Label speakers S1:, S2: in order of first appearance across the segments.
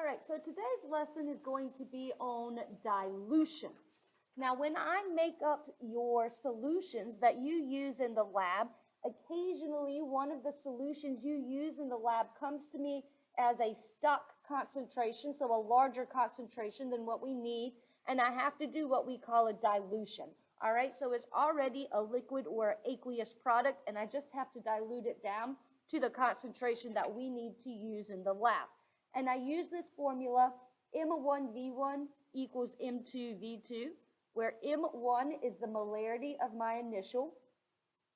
S1: right, so today's lesson is going to be on dilutions. Now, when I make up your solutions that you use in the lab, occasionally one of the solutions you use in the lab comes to me as a stock concentration, so a larger concentration than what we need, and I have to do what we call a dilution. All right, so it's already a liquid or aqueous product, and I just have to dilute it down to the concentration that we need to use in the lab. And I use this formula, M1V1 equals M2V2, where M1 is the molarity of my initial,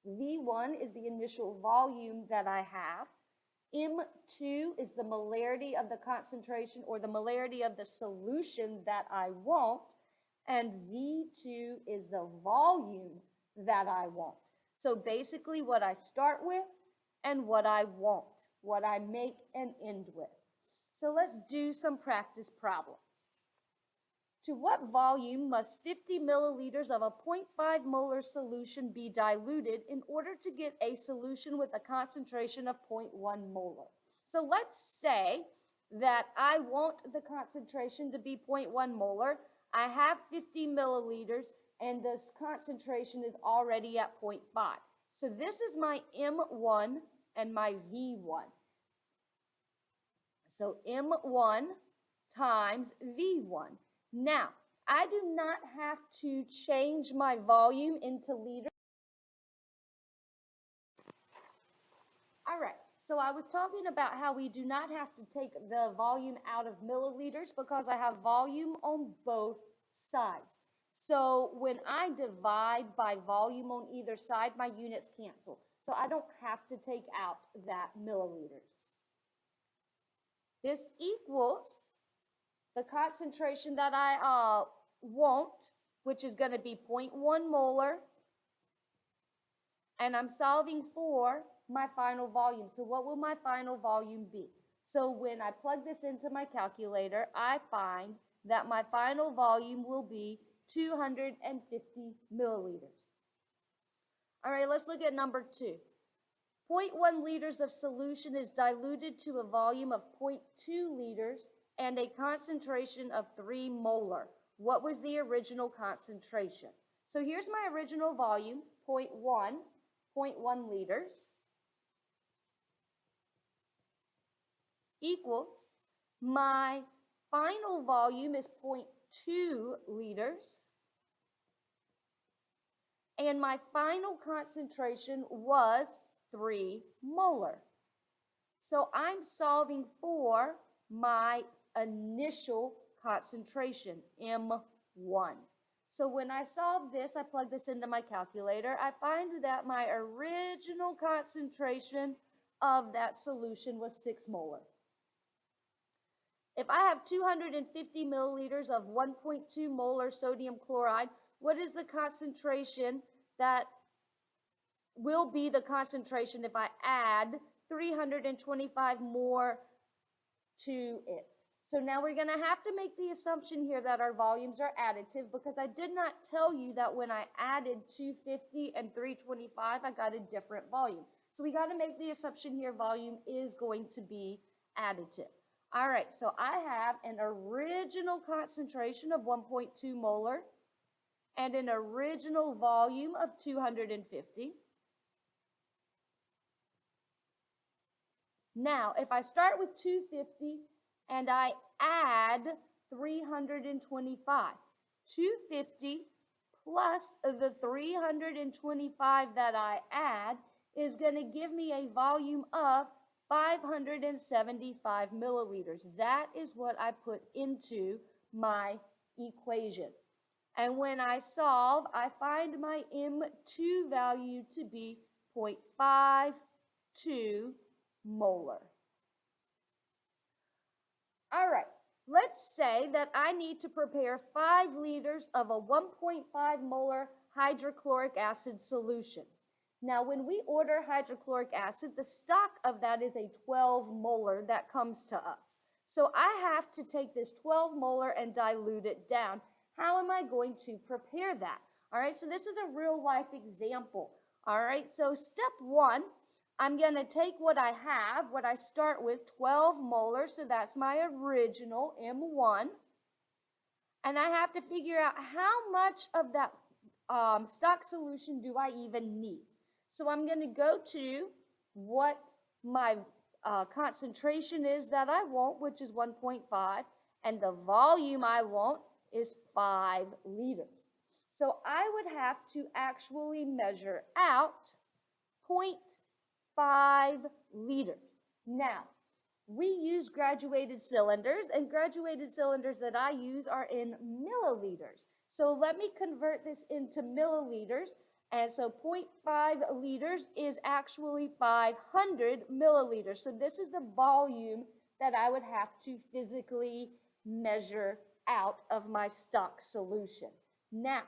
S1: V1 is the initial volume that I have, M2 is the molarity of the concentration or the molarity of the solution that I want, and V2 is the volume that I want. So basically what I start with and what I want, what I make and end with. So let's do some practice problems. To what volume must 50 milliliters of a 0.5 molar solution be diluted in order to get a solution with a concentration of 0.1 molar? So let's say that I want the concentration to be 0.1 molar. I have 50 milliliters and this concentration is already at 0.5. So this is my M1 and my V1. So M1 times V1. Now, I do not have to change my volume into liters. All right, so I was talking about how we do not have to take the volume out of milliliters because I have volume on both sides. So when I divide by volume on either side, my units cancel. So I don't have to take out that milliliters. This equals the concentration that I want, which is going to be 0.1 molar, and I'm solving for my final volume. So what will my final volume be? So when I plug this into my calculator, I find that my final volume will be 250 milliliters. All right, let's look at number 2. 0.1 liters of solution is diluted to a volume of 0.2 liters and a concentration of 3 molar. What was the original concentration? So here's my original volume, 0.1 liters, equals my final volume is 0.2 liters, and my final concentration was 3 molar. So I'm solving for my initial concentration, M1. So when I solve this, I plug this into my calculator, I find that my original concentration of that solution was 6 molar. If I have 250 milliliters of 1.2 molar sodium chloride, what is the concentration that will be the concentration if I add 325 more to it? So now we're going to have to make the assumption here that our volumes are additive because I did not tell you that when I added 250 and 325, I got a different volume. So we got to make the assumption here volume is going to be additive. All right, so I have an original concentration of 1.2 molar and an original volume of 250. Now, if I start with 250 and I add 325, 250 plus the 325 that I add is going to give me a volume of 575 milliliters. That is what I put into my equation. And when I solve, I find my M2 value to be 0.52 molar. All right, let's say that I need to prepare 5 liters of a 1.5 molar hydrochloric acid solution. Now, when we order hydrochloric acid, the stock of that is a 12 molar that comes to us. So I have to take this 12 molar and dilute it down. How am I going to prepare that? All right, so this is a real life example. All right, so step 1, I'm going to take what I have, what I start with, 12 molar, so that's my original M1. And I have to figure out how much of that stock solution do I even need. So I'm going to go to what my concentration is that I want, which is 1.5, and the volume I want is 5 liters. So I would have to actually measure out 0.5 liters. Now, we use graduated cylinders, and graduated cylinders that I use are in milliliters. So let me convert this into milliliters. And so 0.5 liters is actually 500 milliliters. So this is the volume that I would have to physically measure out of my stock solution. Now,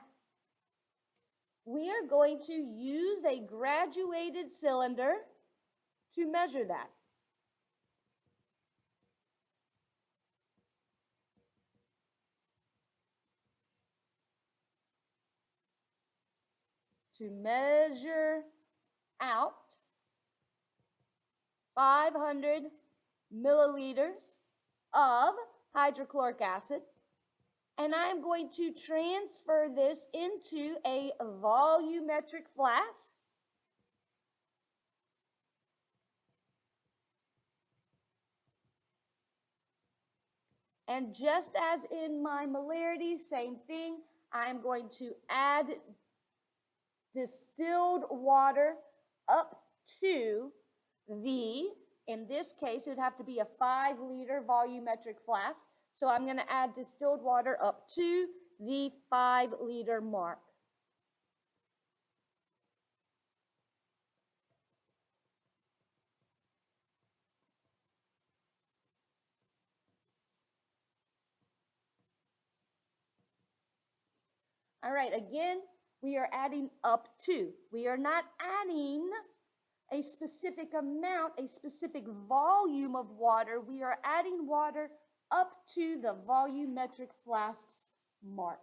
S1: we are going to use a graduated cylinder to measure that. To measure out 500 milliliters of hydrochloric acid, and I'm going to transfer this into a volumetric flask. And just as in my molarity, same thing, I'm going to add distilled water up to the, in this case, it would have to be a 5-liter volumetric flask. So I'm going to add distilled water up to the 5-liter mark. All right, again, we are adding up to. We are not adding a specific amount, a specific volume of water. We are adding water up to the volumetric flask's mark.